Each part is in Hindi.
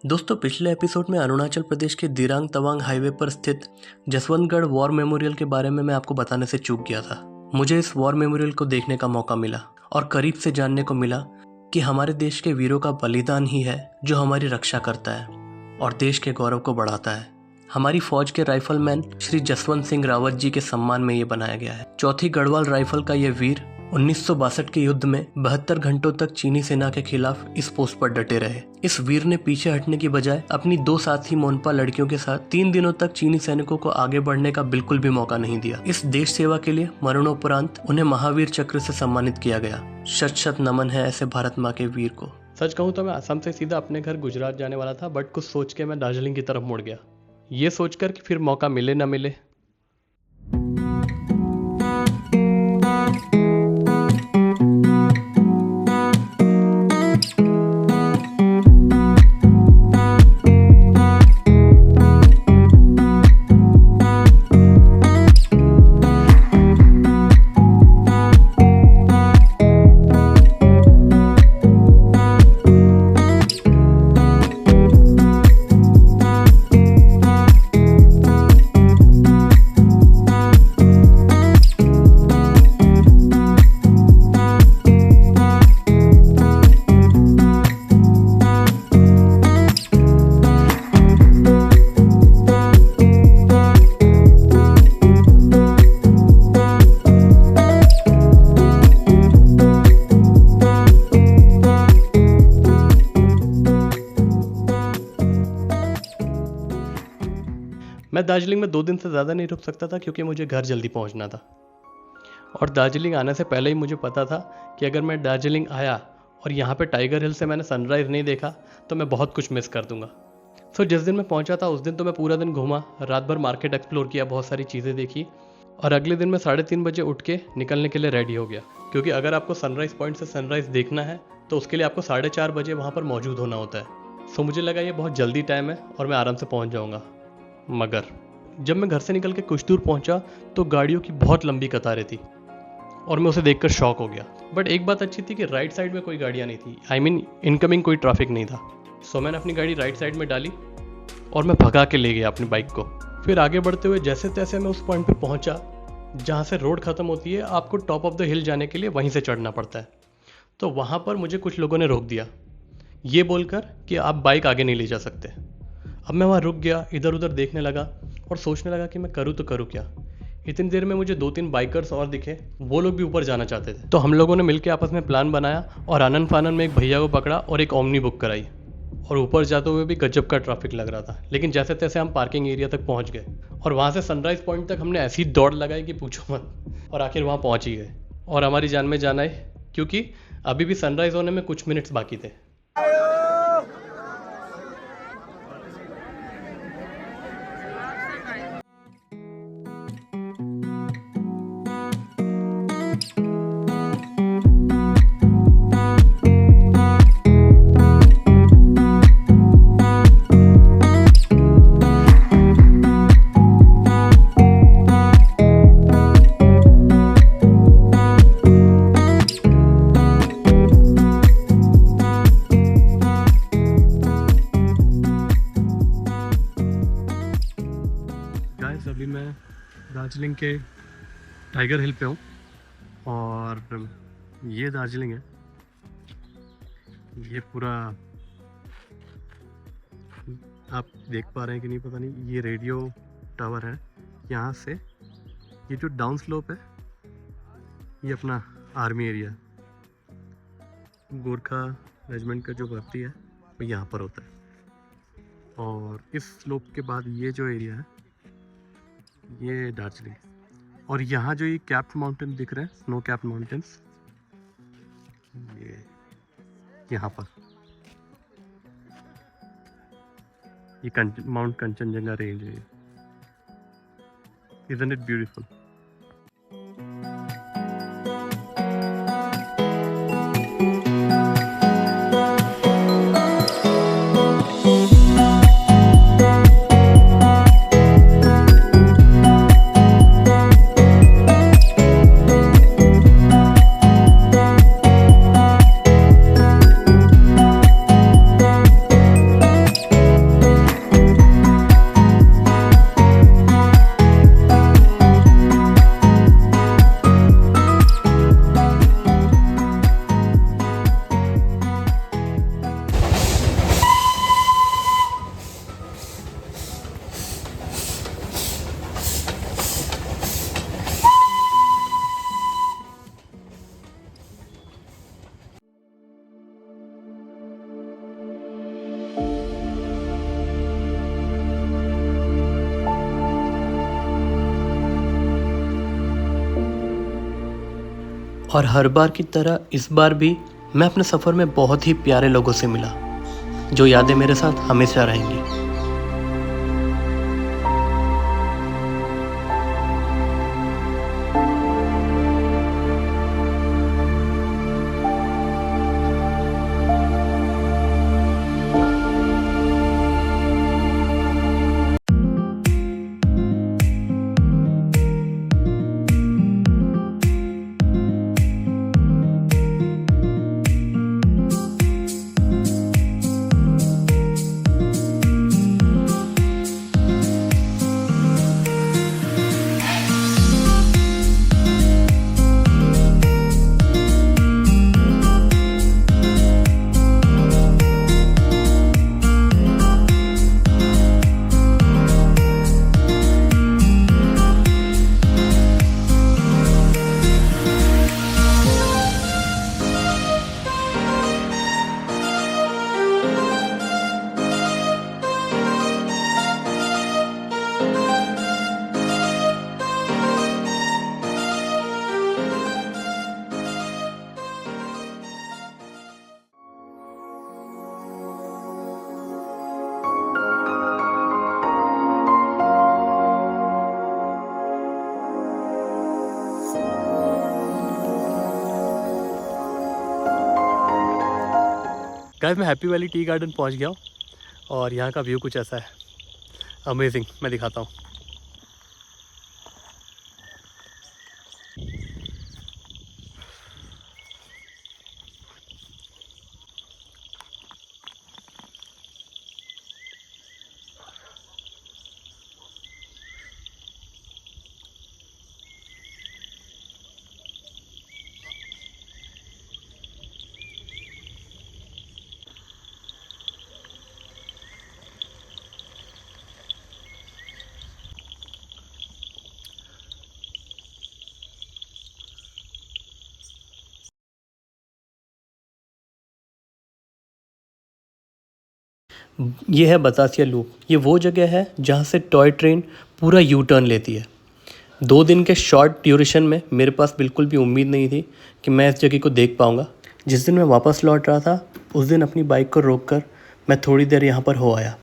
दोस्तों, पिछले एपिसोड में अरुणाचल प्रदेश के दिरांग तवांग हाईवे पर स्थित जसवंतगढ़ वॉर मेमोरियल के बारे में मैं आपको बताने से चूक गया था। मुझे इस वॉर मेमोरियल को देखने का मौका मिला और करीब से जानने को मिला कि हमारे देश के वीरों का बलिदान ही है जो हमारी रक्षा करता है और देश के गौरव को बढ़ाता है। हमारी फौज के राइफलमैन श्री जसवंत सिंह रावत जी के सम्मान में ये बनाया गया है। चौथी गढ़वाल राइफल का ये वीर 1962 के युद्ध में 72 घंटों तक चीनी सेना के खिलाफ इस पोस्ट पर डटे रहे। इस वीर ने पीछे हटने की बजाय अपनी 2 साथी मोनपा लड़कियों के साथ 3 दिनों तक चीनी सैनिकों को आगे बढ़ने का बिल्कुल भी मौका नहीं दिया। इस देश सेवा के लिए मरणोपरांत उन्हें महावीर चक्र से सम्मानित किया गया। शत शत नमन है ऐसे भारत माँ के वीर को। सच कहूँ तो मैं असम से सीधा अपने घर गुजरात जाने वाला था, बट कुछ सोच के मैं दार्जिलिंग की तरफ मुड़ गया, ये सोचकर कि फिर मौका मिले ना मिले। मैं दार्जिलिंग में 2 दिन से ज़्यादा नहीं रुक सकता था क्योंकि मुझे घर जल्दी पहुंचना था। और दार्जिलिंग आने से पहले ही मुझे पता था कि अगर मैं दार्जिलिंग आया और यहाँ पे टाइगर हिल से मैंने सनराइज़ नहीं देखा तो मैं बहुत कुछ मिस कर दूंगा। तो जिस दिन मैं पहुँचा था उस दिन तो मैं पूरा दिन घूमा, रात भर मार्केट एक्सप्लोर किया, बहुत सारी चीज़ें देखी और अगले दिन मैं 3:30 बजे उठ के निकलने के लिए रेडी हो गया, क्योंकि अगर आपको सनराइज़ पॉइंट से सनराइज़ देखना है तो उसके लिए आपको 4:30 बजे वहाँ पर मौजूद होना होता है। सो मुझे लगा ये बहुत जल्दी टाइम है और मैं आराम से पहुँच जाऊँगा। मगर जब मैं घर से निकल के कुछ दूर पहुंचा तो गाड़ियों की बहुत लंबी कतारें थी और मैं उसे देखकर शॉक हो गया। बट एक बात अच्छी थी कि राइट साइड में कोई गाड़ियां नहीं थी, आई मीन इनकमिंग कोई ट्रैफिक नहीं था। सो मैंने अपनी गाड़ी राइट साइड में डाली और मैं भगा के ले गया अपनी बाइक को। फिर आगे बढ़ते हुए जैसे तैसे मैं उस पॉइंट पर पहुंचा जहाँ से रोड ख़त्म होती है, आपको टॉप ऑफ द हिल जाने के लिए वहीं से चढ़ना पड़ता है। तो वहाँ पर मुझे कुछ लोगों ने रोक दिया, ये बोलकर कि आप बाइक आगे नहीं ले जा सकते। अब मैं वहाँ रुक गया, इधर उधर देखने लगा और सोचने लगा कि मैं करूँ तो करूँ क्या। इतनी देर में मुझे 2-3 बाइकर्स और दिखे, वो लोग भी ऊपर जाना चाहते थे। तो हम लोगों ने मिलकर आपस में प्लान बनाया और आनन फानन में एक भैया को पकड़ा और एक ओमनी बुक कराई। और ऊपर जाते हुए भी गजब का ट्रैफिक लग रहा था, लेकिन जैसे तैसे हम पार्किंग एरिया तक पहुँच गए और वहाँ से सनराइज़ पॉइंट तक हमने ऐसी दौड़ लगाई कि पूछो मत, और आखिर वहाँ पहुँच ही गए और हमारी जान में जान आई, क्योंकि अभी भी सनराइज़ होने में कुछ मिनट्स बाकी थे। अभी मैं दार्जिलिंग के टाइगर हिल पे हूँ और ये दार्जिलिंग है। ये पूरा आप देख पा रहे हैं कि नहीं पता नहीं, ये रेडियो टावर है। यहाँ से ये जो डाउन स्लोप है ये अपना आर्मी एरिया, गोरखा रेजिमेंट का जो भर्ती है वो यहाँ पर होता है। और इस स्लोप के बाद ये जो एरिया है ये दार्जिलिंग। और यहाँ जो ये कैप्ड माउंटेन दिख रहे हैं, स्नो कैप्ड माउंटेन्स, ये यहाँ पर ये माउंट कंचनजंगा रेंज है। Isn't it beautiful? और हर बार की तरह इस बार भी मैं अपने सफ़र में बहुत ही प्यारे लोगों से मिला, जो यादें मेरे साथ हमेशा रहेंगी। गाइस, मैं हैप्पी वैली टी गार्डन पहुंच गया हूं और यहाँ का व्यू कुछ ऐसा है, अमेजिंग। मैं दिखाता हूँ। ये है बतासिया लूप। ये वो जगह है जहाँ से टॉय ट्रेन पूरा यू टर्न लेती है। 2 दिन के शॉर्ट ड्यूरेशन में मेरे पास बिल्कुल भी उम्मीद नहीं थी कि मैं इस जगह को देख पाऊँगा। जिस दिन मैं वापस लौट रहा था उस दिन अपनी बाइक को रोककर मैं थोड़ी देर यहाँ पर हो आया।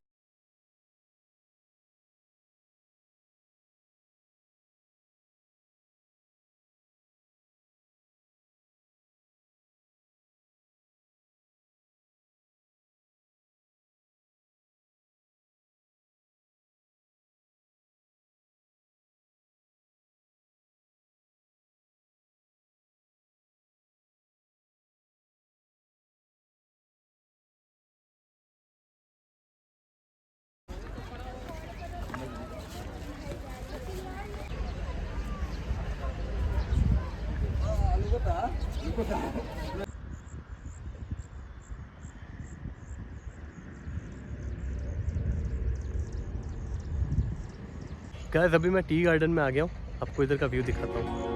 गाइस, अभी मैं टी गार्डन में आ गया हूँ। आपको इधर का व्यू दिखाता हूँ।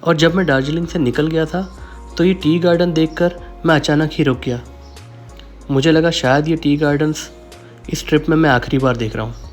और जब मैं दार्जिलिंग से निकल गया था तो ये टी गार्डन देखकर मैं अचानक ही रुक गया। मुझे लगा शायद ये टी गार्डन्स इस ट्रिप में मैं आखिरी बार देख रहा हूँ।